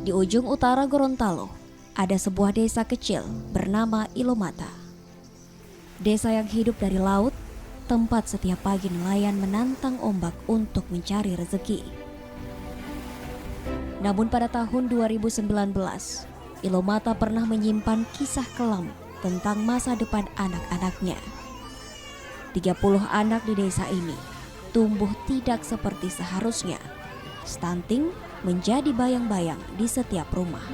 Di ujung utara Gorontalo, ada sebuah desa kecil bernama Ilomata. Desa yang hidup dari laut, tempat setiap pagi nelayan menantang ombak untuk mencari rezeki. Namun pada tahun 2019, Ilomata pernah menyimpan kisah kelam tentang masa depan anak-anaknya. 30 anak di desa ini tumbuh tidak seperti seharusnya. Stunting menjadi bayang-bayang di setiap rumah.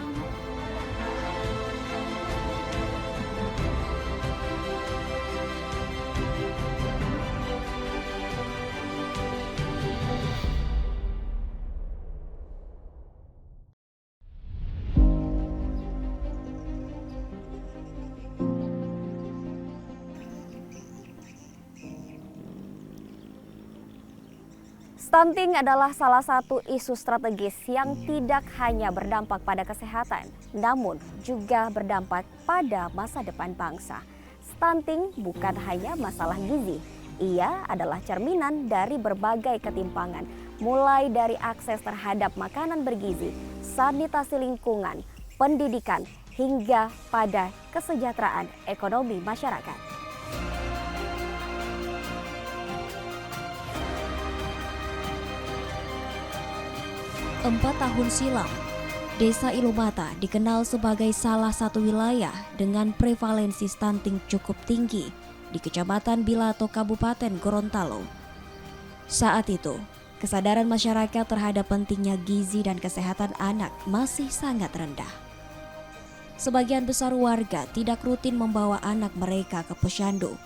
Stunting adalah salah satu isu strategis yang tidak hanya berdampak pada kesehatan, namun juga berdampak pada masa depan bangsa. Stunting bukan hanya masalah gizi, ia adalah cerminan dari berbagai ketimpangan, mulai dari akses terhadap makanan bergizi, sanitasi lingkungan, pendidikan, hingga pada kesejahteraan ekonomi masyarakat. 4 tahun silam, Desa Ilomata dikenal sebagai salah satu wilayah dengan prevalensi stunting cukup tinggi di Kecamatan Bilato, Kabupaten Gorontalo. Saat itu, kesadaran masyarakat terhadap pentingnya gizi dan kesehatan anak masih sangat rendah. Sebagian besar warga tidak rutin membawa anak mereka ke posyandu.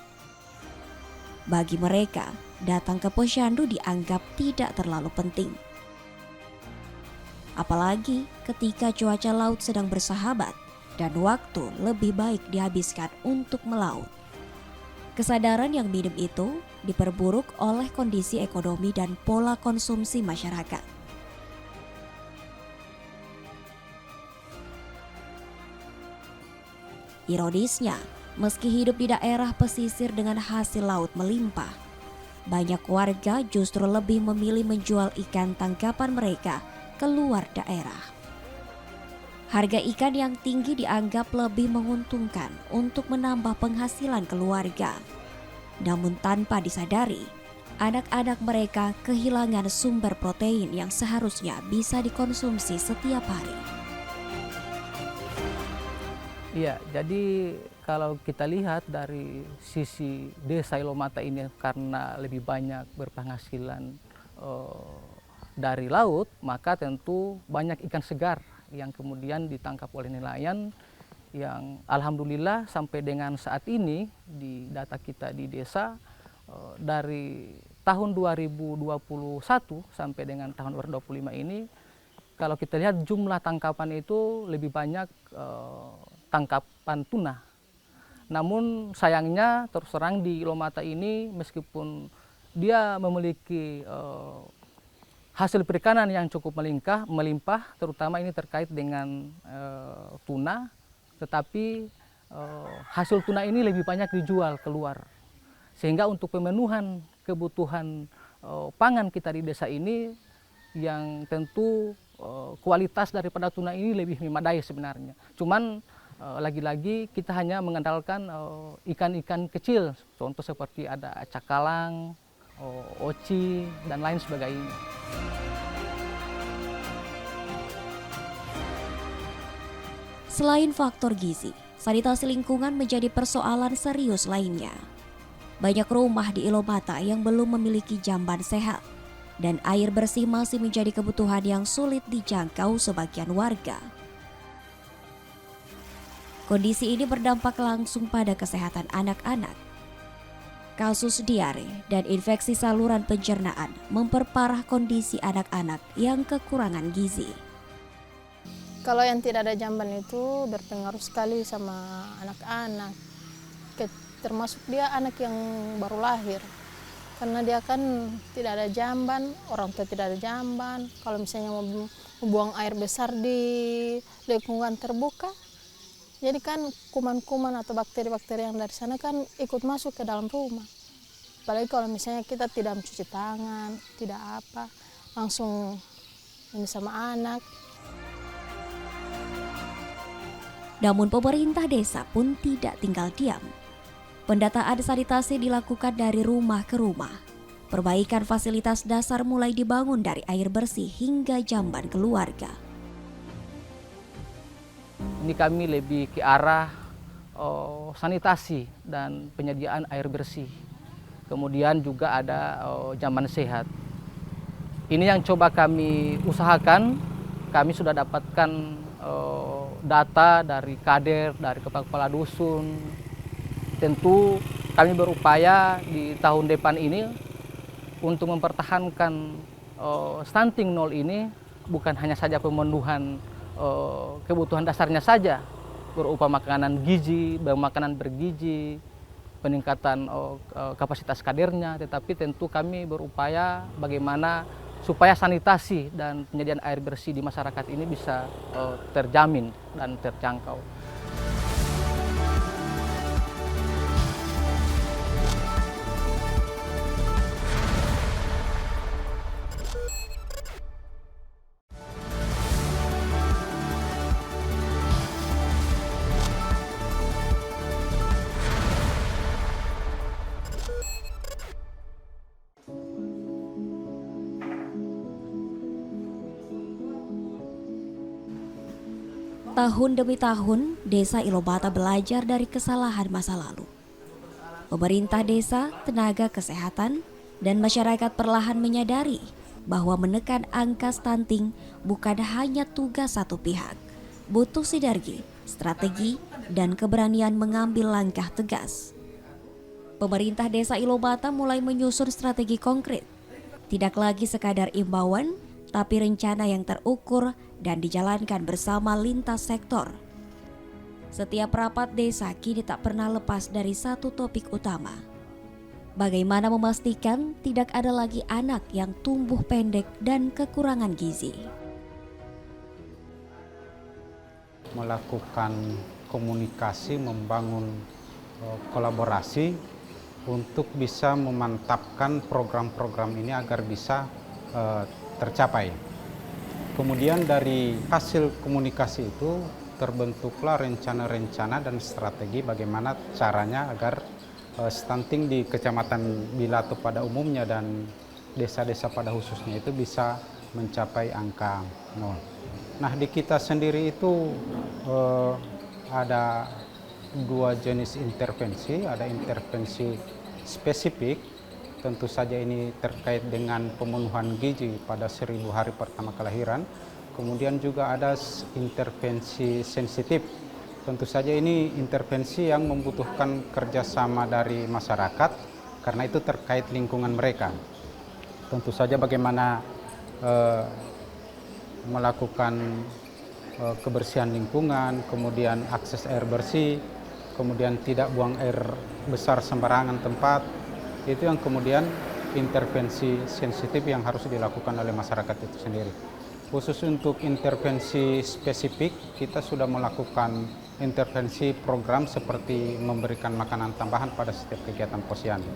Bagi mereka, datang ke posyandu dianggap tidak terlalu penting. Apalagi ketika cuaca laut sedang bersahabat dan waktu lebih baik dihabiskan untuk melaut. Kesadaran yang minim itu diperburuk oleh kondisi ekonomi dan pola konsumsi masyarakat. Ironisnya, meski hidup di daerah pesisir dengan hasil laut melimpah, banyak warga justru lebih memilih menjual ikan tangkapan mereka keluar daerah. Harga ikan yang tinggi dianggap lebih menguntungkan untuk menambah penghasilan keluarga. Namun tanpa disadari, anak-anak mereka kehilangan sumber protein yang seharusnya bisa dikonsumsi setiap hari. Iya, jadi kalau kita lihat dari sisi desa Ilomata ini karena lebih banyak berpenghasilan dari laut, maka tentu banyak ikan segar yang kemudian ditangkap oleh nelayan yang alhamdulillah sampai dengan saat ini di data kita di desa dari tahun 2021 sampai dengan tahun 2025 ini kalau kita lihat jumlah tangkapan itu lebih banyak tangkapan tuna. Namun sayangnya terus terang di Ilomata ini meskipun dia memiliki hasil perikanan yang cukup melimpah, terutama ini terkait dengan tuna, tetapi hasil tuna ini lebih banyak dijual keluar. Sehingga untuk pemenuhan kebutuhan pangan kita di desa ini, yang tentu kualitas daripada tuna ini lebih memadai sebenarnya. Cuman lagi-lagi kita hanya mengandalkan ikan-ikan kecil, contoh seperti ada cakalang, oci, dan lain sebagainya. Selain faktor gizi, sanitasi lingkungan menjadi persoalan serius lainnya. Banyak rumah di Ilomata yang belum memiliki jamban sehat, dan air bersih masih menjadi kebutuhan yang sulit dijangkau sebagian warga. Kondisi ini berdampak langsung pada kesehatan anak-anak. Kasus diare dan infeksi saluran pencernaan memperparah kondisi anak-anak yang kekurangan gizi. Kalau yang tidak ada jamban itu berpengaruh sekali sama anak-anak, termasuk dia anak yang baru lahir. Karena dia kan tidak ada jamban, orang tua tidak ada jamban. Kalau misalnya mau buang air besar di lingkungan terbuka, jadi kan kuman-kuman atau bakteri-bakteri yang dari sana kan ikut masuk ke dalam rumah. Apalagi kalau misalnya kita tidak mencuci tangan, tidak apa, langsung ini sama anak. Namun pemerintah desa pun tidak tinggal diam. Pendataan sanitasi dilakukan dari rumah ke rumah. Perbaikan fasilitas dasar mulai dibangun dari air bersih hingga jamban keluarga. Ini kami lebih ke arah sanitasi dan penyediaan air bersih. Kemudian juga ada jamban sehat. Ini yang coba kami usahakan. Kami sudah dapatkan data dari kader, dari kepala dusun. Tentu kami berupaya di tahun depan ini untuk mempertahankan stunting 0 ini bukan hanya saja pemenuhan kebutuhan dasarnya saja, berupa makanan gizi, makanan bergizi, peningkatan kapasitas kadernya, tetapi tentu kami berupaya bagaimana supaya sanitasi dan penyediaan air bersih di masyarakat ini bisa terjamin dan terjangkau. Tahun demi tahun, Desa Ilobata belajar dari kesalahan masa lalu. Pemerintah desa, tenaga kesehatan, dan masyarakat perlahan menyadari bahwa menekan angka stunting bukan hanya tugas satu pihak. Butuh sinergi, strategi, dan keberanian mengambil langkah tegas. Pemerintah Desa Ilobata mulai menyusun strategi konkret. Tidak lagi sekadar imbauan, tapi rencana yang terukur dan dijalankan bersama lintas sektor. Setiap rapat desa kini tak pernah lepas dari satu topik utama. Bagaimana memastikan tidak ada lagi anak yang tumbuh pendek dan kekurangan gizi. Melakukan komunikasi, membangun kolaborasi untuk bisa memantapkan program-program ini agar bisa tercapai. Kemudian dari hasil komunikasi itu terbentuklah rencana-rencana dan strategi bagaimana caranya agar stunting di Kecamatan Bilato pada umumnya dan desa-desa pada khususnya itu bisa mencapai angka 0. Nah, di kita sendiri itu ada dua jenis intervensi, ada intervensi spesifik. Tentu saja ini terkait dengan pemenuhan gizi pada 1000 hari pertama kelahiran. Kemudian juga ada intervensi sensitif. Tentu saja ini intervensi yang membutuhkan kerjasama dari masyarakat karena itu terkait lingkungan mereka. Tentu saja bagaimana melakukan kebersihan lingkungan, kemudian akses air bersih, kemudian tidak buang air besar sembarangan tempat. Itu yang kemudian intervensi sensitif yang harus dilakukan oleh masyarakat itu sendiri. Khusus untuk intervensi spesifik, kita sudah melakukan intervensi program seperti memberikan makanan tambahan pada setiap kegiatan posyandu.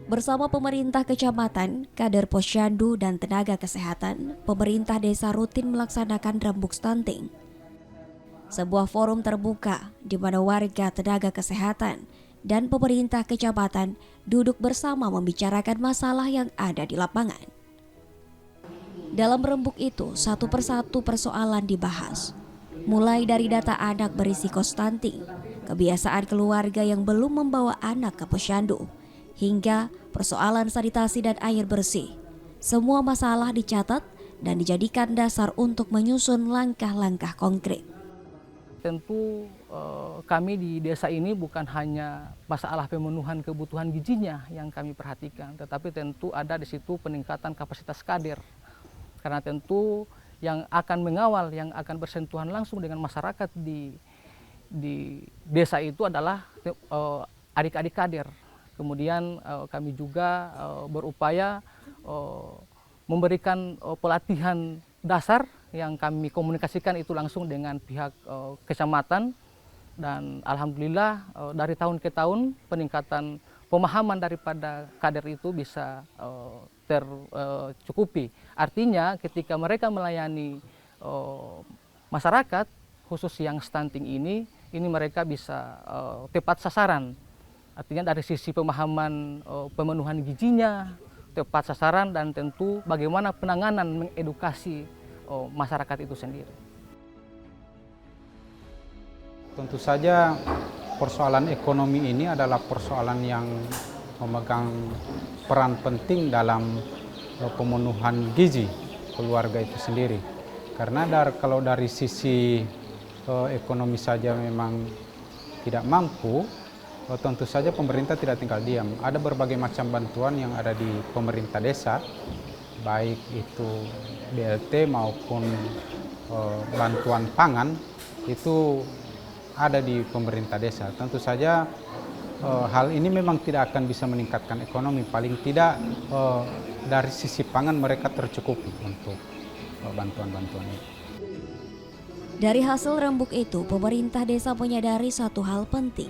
Bersama pemerintah kecamatan, kader posyandu, dan tenaga kesehatan, pemerintah desa rutin melaksanakan rembuk stunting. Sebuah forum terbuka di mana warga, tenaga kesehatan, dan pemerintah kecamatan duduk bersama membicarakan masalah yang ada di lapangan. Dalam rembuk itu, satu persatu persoalan dibahas. Mulai dari data anak berisiko stunting, kebiasaan keluarga yang belum membawa anak ke posyandu, hingga persoalan sanitasi dan air bersih. Semua masalah dicatat dan dijadikan dasar untuk menyusun langkah-langkah konkret. Tentu kami di desa ini bukan hanya masalah pemenuhan kebutuhan gizinya yang kami perhatikan, tetapi tentu ada di situ peningkatan kapasitas kader. Karena tentu yang akan mengawal, yang akan bersentuhan langsung dengan masyarakat di desa itu adalah adik-adik kader. Kemudian kami juga berupaya memberikan pelatihan dasar yang kami komunikasikan itu langsung dengan pihak kecamatan, dan alhamdulillah dari tahun ke tahun peningkatan pemahaman daripada kader itu bisa tercukupi. Artinya ketika mereka melayani masyarakat khusus yang stunting ini mereka bisa tepat sasaran. Artinya dari sisi pemahaman pemenuhan gizinya tepat sasaran, dan tentu bagaimana penanganan mengedukasi masyarakat itu sendiri. Tentu saja persoalan ekonomi ini adalah persoalan yang memegang peran penting dalam pemenuhan gizi keluarga itu sendiri. Karena kalau dari sisi ekonomi saja memang tidak mampu, tentu saja pemerintah tidak tinggal diam. Ada berbagai macam bantuan yang ada di pemerintah desa, baik itu BLT maupun bantuan pangan, itu ada di pemerintah desa. Tentu saja hal ini memang tidak akan bisa meningkatkan ekonomi, paling tidak dari sisi pangan mereka tercukupi untuk bantuan-bantuan itu. Dari hasil rembuk itu, pemerintah desa menyadari satu hal penting.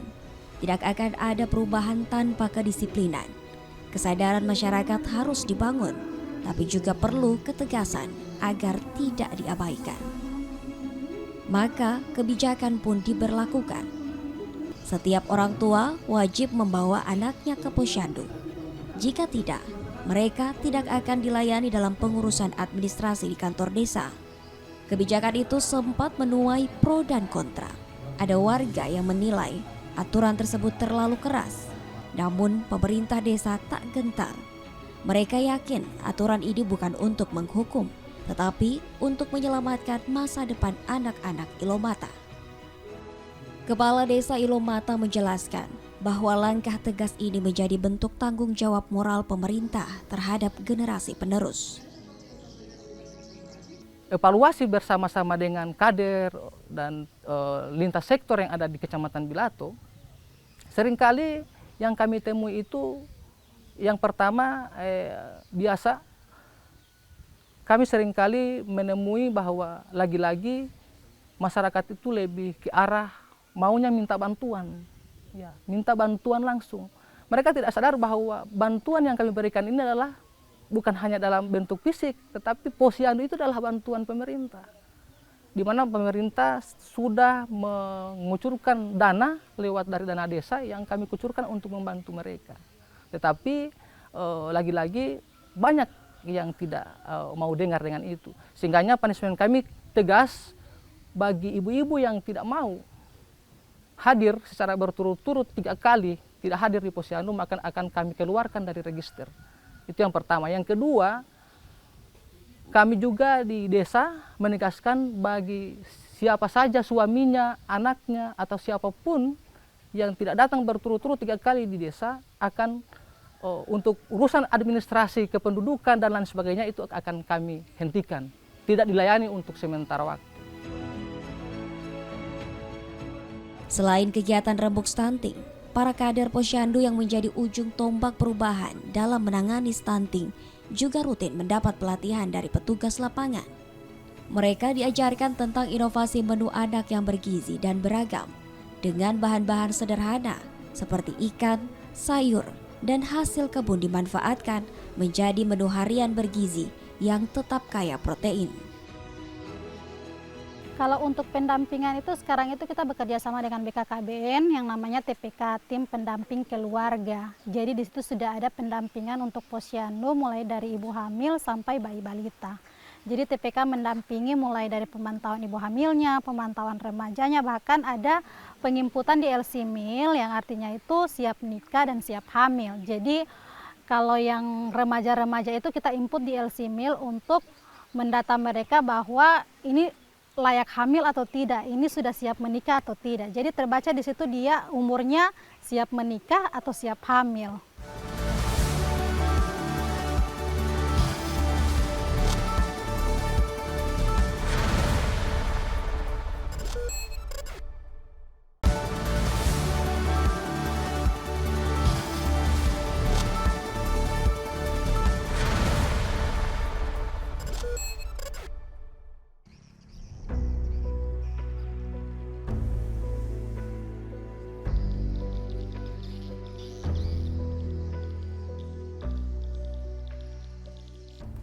Tidak akan ada perubahan tanpa kedisiplinan. Kesadaran masyarakat harus dibangun, tapi juga perlu ketegasan agar tidak diabaikan. Maka kebijakan pun diberlakukan. Setiap orang tua wajib membawa anaknya ke posyandu. Jika tidak, mereka tidak akan dilayani dalam pengurusan administrasi di kantor desa. Kebijakan itu sempat menuai pro dan kontra. Ada warga yang menilai aturan tersebut terlalu keras, namun pemerintah desa tak gentar. Mereka yakin aturan ini bukan untuk menghukum, tetapi untuk menyelamatkan masa depan anak-anak Ilomata. Kepala Desa Ilomata menjelaskan bahwa langkah tegas ini menjadi bentuk tanggung jawab moral pemerintah terhadap generasi penerus. Evaluasi bersama-sama dengan kader dan lintas sektor yang ada di Kecamatan Bilato, seringkali yang kami temui itu yang pertama biasa kami seringkali menemui bahwa lagi-lagi masyarakat itu lebih ke arah maunya minta bantuan, ya, minta bantuan langsung. Mereka tidak sadar bahwa bantuan yang kami berikan ini adalah bukan hanya dalam bentuk fisik, tetapi posyandu itu adalah bantuan pemerintah, di mana pemerintah sudah mengucurkan dana lewat dari dana desa yang kami kucurkan untuk membantu mereka. Tetapi lagi-lagi banyak yang tidak mau dengar dengan itu. Sehingganya punishment kami tegas bagi ibu-ibu yang tidak mau hadir secara berturut-turut 3 kali tidak hadir di posyandu, maka akan kami keluarkan dari register. Itu yang pertama. Yang kedua, kami juga di desa menegaskan bagi siapa saja suaminya, anaknya, atau siapapun yang tidak datang berturut-turut 3 kali di desa akan untuk urusan administrasi kependudukan dan lain sebagainya itu akan kami hentikan, tidak dilayani untuk sementara waktu. Selain kegiatan rembuk stunting, para kader posyandu yang menjadi ujung tombak perubahan dalam menangani stunting juga rutin mendapat pelatihan dari petugas lapangan. Mereka diajarkan tentang inovasi menu anak yang bergizi dan beragam dengan bahan-bahan sederhana seperti ikan, sayur, dan hasil kebun dimanfaatkan menjadi menu harian bergizi yang tetap kaya protein. Kalau untuk pendampingan itu sekarang itu kita bekerja sama dengan BKKBN yang namanya TPK, Tim Pendamping Keluarga. Jadi di situ sudah ada pendampingan untuk posyandu mulai dari ibu hamil sampai bayi balita. Jadi TPK mendampingi mulai dari pemantauan ibu hamilnya, pemantauan remajanya, bahkan ada penginputan di LC-MIL yang artinya itu siap nikah dan siap hamil. Jadi kalau yang remaja-remaja itu kita input di LC-MIL untuk mendata mereka bahwa ini layak hamil atau tidak, ini sudah siap menikah atau tidak. Jadi terbaca di situ dia umurnya siap menikah atau siap hamil.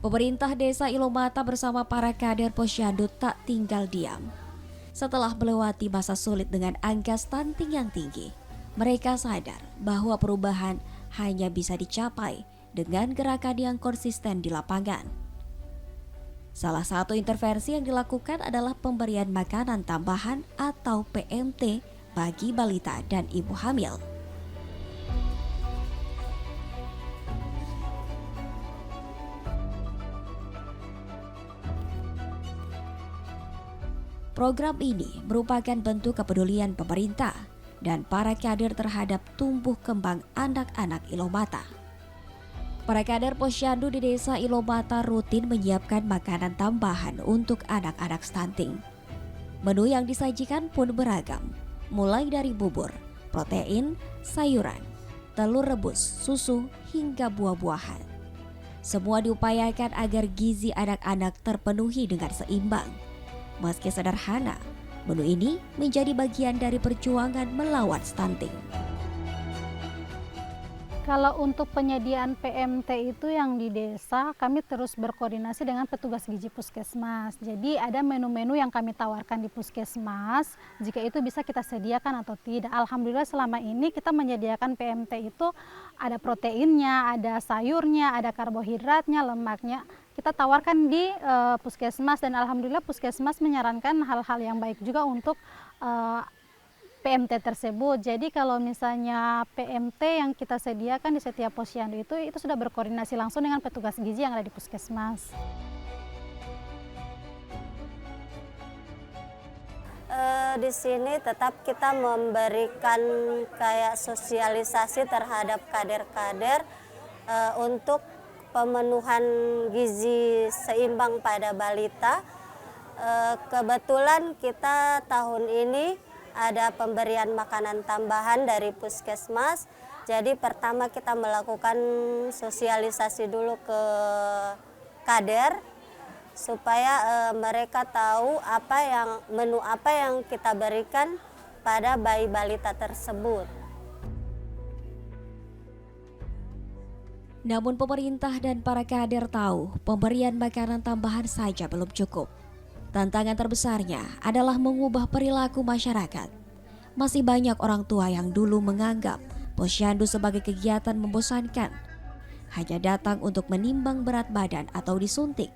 Pemerintah Desa Ilomata bersama para kader Posyandu tak tinggal diam. Setelah melewati masa sulit dengan angka stunting yang tinggi, mereka sadar bahwa perubahan hanya bisa dicapai dengan gerakan yang konsisten di lapangan. Salah satu intervensi yang dilakukan adalah pemberian makanan tambahan atau PMT bagi balita dan ibu hamil. Program ini merupakan bentuk kepedulian pemerintah dan para kader terhadap tumbuh kembang anak-anak Ilomata. Para kader Posyandu di Desa Ilomata rutin menyiapkan makanan tambahan untuk anak-anak stunting. Menu yang disajikan pun beragam, mulai dari bubur, protein, sayuran, telur rebus, susu, hingga buah-buahan. Semua diupayakan agar gizi anak-anak terpenuhi dengan seimbang. Meski sederhana, menu ini menjadi bagian dari perjuangan melawan stunting. Kalau untuk penyediaan PMT itu yang di desa, kami terus berkoordinasi dengan petugas gizi puskesmas. Jadi ada menu-menu yang kami tawarkan di puskesmas, jika itu bisa kita sediakan atau tidak. Alhamdulillah selama ini kita menyediakan PMT itu ada proteinnya, ada sayurnya, ada karbohidratnya, lemaknya. Kita tawarkan di puskesmas dan alhamdulillah puskesmas menyarankan hal-hal yang baik juga untuk PMT tersebut. Jadi kalau misalnya PMT yang kita sediakan di setiap posyandu itu sudah berkoordinasi langsung dengan petugas gizi yang ada di puskesmas. Di sini tetap kita memberikan kayak sosialisasi terhadap kader-kader untuk pemenuhan gizi seimbang pada balita. Kebetulan kita tahun ini ada pemberian makanan tambahan dari puskesmas. Jadi pertama kita melakukan sosialisasi dulu ke kader supaya mereka tahu menu apa yang kita berikan pada bayi balita tersebut. Namun pemerintah dan para kader tahu pemberian makanan tambahan saja belum cukup. Tantangan terbesarnya adalah mengubah perilaku masyarakat. Masih banyak orang tua yang dulu menganggap posyandu sebagai kegiatan membosankan, hanya datang untuk menimbang berat badan atau disuntik.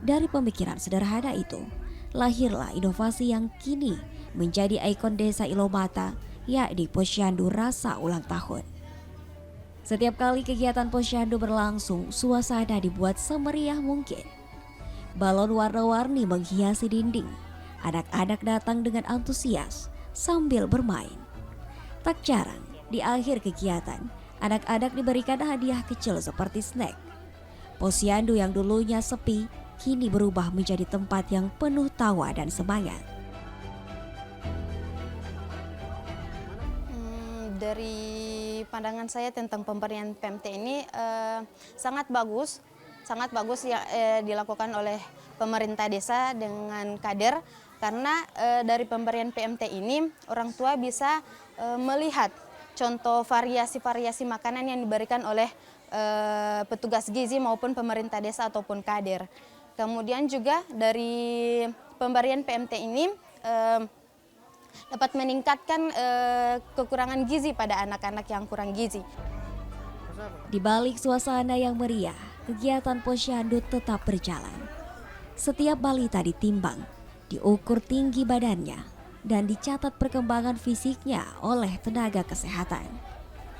Dari pemikiran sederhana itu, lahirlah inovasi yang kini menjadi ikon Desa Ilomata, yakni Posyandu Rasa Ulang Tahun. Setiap kali kegiatan posyandu berlangsung, suasana dibuat semeriah mungkin. Balon warna-warni menghiasi dinding. Anak-anak datang dengan antusias sambil bermain. Tak jarang di akhir kegiatan, anak-anak diberikan hadiah kecil seperti snack. Posyandu yang dulunya sepi, kini berubah menjadi tempat yang penuh tawa dan semangat. Dari pandangan saya tentang pemberian PMT ini sangat bagus ya dilakukan oleh pemerintah desa dengan kader, karena dari pemberian PMT ini orang tua bisa melihat contoh variasi-variasi makanan yang diberikan oleh petugas gizi maupun pemerintah desa ataupun kader. Kemudian juga dari pemberian PMT ini dapat meningkatkan kekurangan gizi pada anak-anak yang kurang gizi. Di balik suasana yang meriah, kegiatan posyandu tetap berjalan. Setiap balita ditimbang, diukur tinggi badannya, dan dicatat perkembangan fisiknya oleh tenaga kesehatan.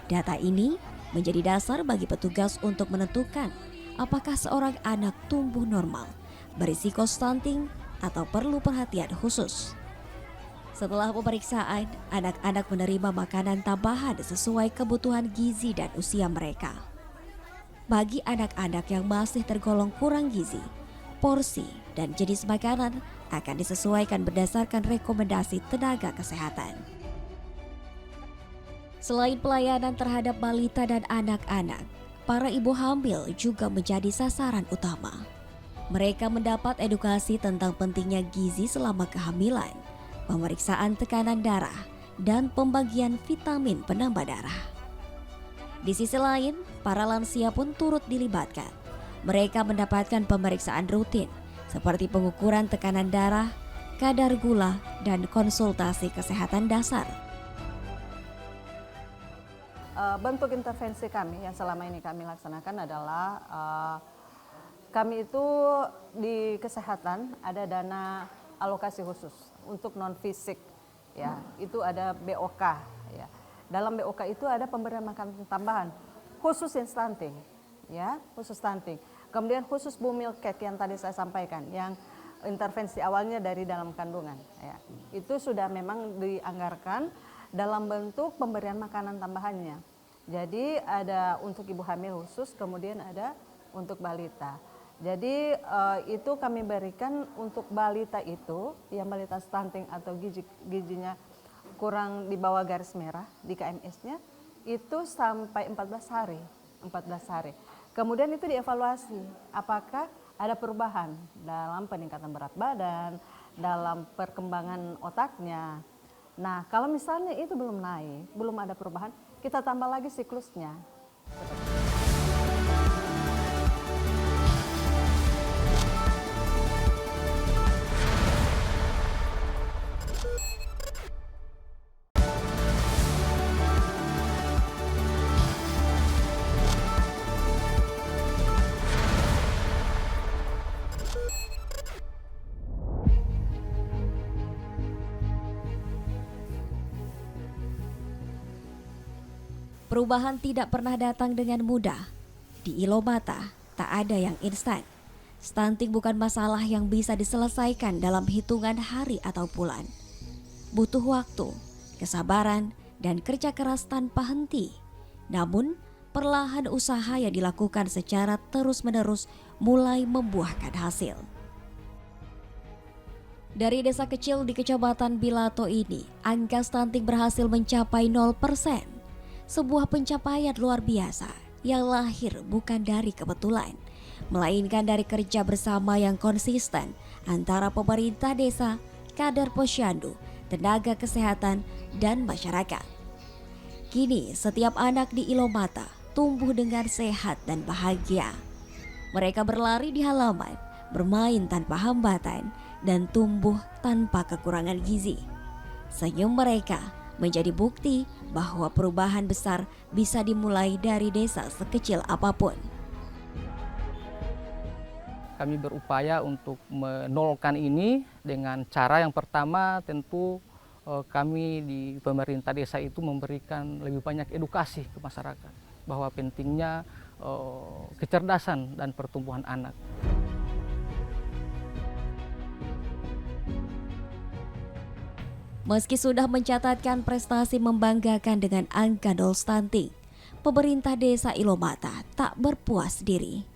Data ini menjadi dasar bagi petugas untuk menentukan apakah seorang anak tumbuh normal, berisiko stunting, atau perlu perhatian khusus. Setelah pemeriksaan, anak-anak menerima makanan tambahan sesuai kebutuhan gizi dan usia mereka. Bagi anak-anak yang masih tergolong kurang gizi, porsi dan jenis makanan akan disesuaikan berdasarkan rekomendasi tenaga kesehatan. Selain pelayanan terhadap balita dan anak-anak, para ibu hamil juga menjadi sasaran utama. Mereka mendapat edukasi tentang pentingnya gizi selama kehamilan, pemeriksaan tekanan darah, dan pembagian vitamin penambah darah. Di sisi lain, para lansia pun turut dilibatkan. mereka mendapatkan pemeriksaan rutin seperti pengukuran tekanan darah, kadar gula, dan konsultasi kesehatan dasar. Bentuk intervensi kami yang selama ini kami laksanakan adalah kami itu di kesehatan ada dana alokasi khusus untuk non fisik, ya itu ada BOK, ya. Dalam BOK itu ada pemberian makanan tambahan khusus yang stunting, ya khusus stunting. Kemudian khusus bumil cake yang tadi saya sampaikan, yang intervensi awalnya dari dalam kandungan, ya itu sudah memang dianggarkan dalam bentuk pemberian makanan tambahannya. Jadi ada untuk ibu hamil khusus, kemudian ada untuk balita. Jadi itu kami berikan untuk balita itu, yang balita stunting atau gizinya kurang di bawah garis merah di KMS-nya, itu sampai 14 hari. Kemudian itu dievaluasi apakah ada perubahan dalam peningkatan berat badan, dalam perkembangan otaknya. Nah, kalau misalnya itu belum naik, belum ada perubahan, kita tambah lagi siklusnya. Perubahan tidak pernah datang dengan mudah. Di Ilomata, tak ada yang instan. Stunting bukan masalah yang bisa diselesaikan dalam hitungan hari atau bulan. Butuh waktu, kesabaran, dan kerja keras tanpa henti. Namun, perlahan usaha yang dilakukan secara terus-menerus mulai membuahkan hasil. Dari desa kecil di Kecamatan Bilato ini, angka stunting berhasil mencapai 0%. Sebuah pencapaian luar biasa yang lahir bukan dari kebetulan, melainkan dari kerja bersama yang konsisten antara pemerintah desa, kader posyandu, tenaga kesehatan, dan masyarakat. Kini setiap anak di Ilomata tumbuh dengan sehat dan bahagia. Mereka berlari di halaman, bermain tanpa hambatan, dan tumbuh tanpa kekurangan gizi. Senyum mereka menjadi bukti bahwa perubahan besar bisa dimulai dari desa sekecil apapun. Kami berupaya untuk menolkan ini dengan cara yang pertama tentu kami di pemerintah desa itu memberikan lebih banyak edukasi ke masyarakat bahwa pentingnya kecerdasan dan pertumbuhan anak. Meski sudah mencatatkan prestasi membanggakan dengan angka 0 stunting, pemerintah desa Ilomata tak berpuas diri.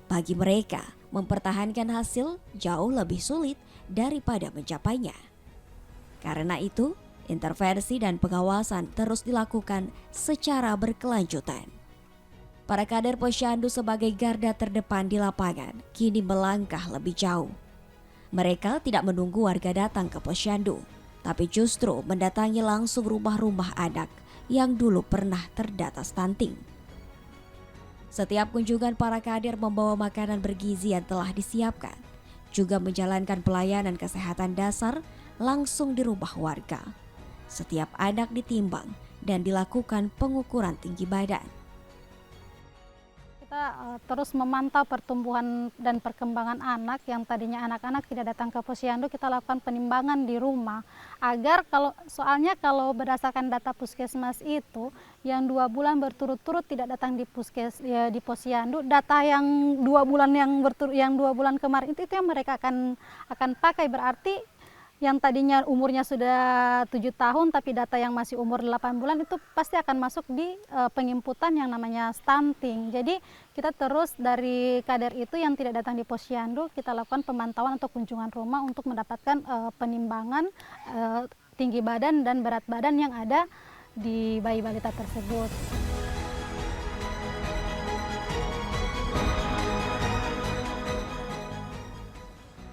Bagi mereka, mempertahankan hasil jauh lebih sulit daripada mencapainya. Karena itu, intervensi dan pengawasan terus dilakukan secara berkelanjutan. Para kader posyandu sebagai garda terdepan di lapangan kini melangkah lebih jauh. Mereka tidak menunggu warga datang ke posyandu, tapi justru mendatangi langsung rumah-rumah anak yang dulu pernah terdata stunting. Setiap kunjungan para kader membawa makanan bergizi yang telah disiapkan, juga menjalankan pelayanan kesehatan dasar langsung di rumah warga. Setiap anak ditimbang dan dilakukan pengukuran tinggi badan. Kita terus memantau pertumbuhan dan perkembangan anak yang tadinya anak-anak tidak datang ke posyandu, kita lakukan penimbangan di rumah agar soalnya kalau berdasarkan data puskesmas itu yang 2 bulan berturut-turut tidak datang di posyandu, data yang 2 bulan yang 2 bulan kemarin itu yang mereka akan pakai, berarti yang tadinya umurnya sudah 7 tahun tapi data yang masih umur 8 bulan itu pasti akan masuk di pengimputan yang namanya stunting. Jadi kita terus dari kader itu yang tidak datang di posyandu, kita lakukan pemantauan atau kunjungan rumah untuk mendapatkan penimbangan tinggi badan dan berat badan yang ada di bayi balita tersebut.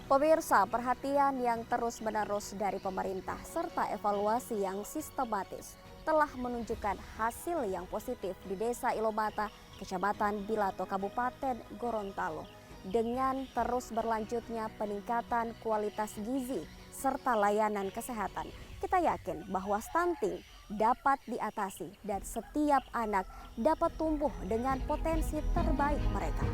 Pemirsa, perhatian yang terus-menerus dari pemerintah serta evaluasi yang sistematis telah menunjukkan hasil yang positif di Desa Ilomata Kecamatan Bilato, Kabupaten Gorontalo. Dengan terus berlanjutnya peningkatan kualitas gizi serta layanan kesehatan, kita yakin bahwa stunting dapat diatasi dan setiap anak dapat tumbuh dengan potensi terbaik mereka.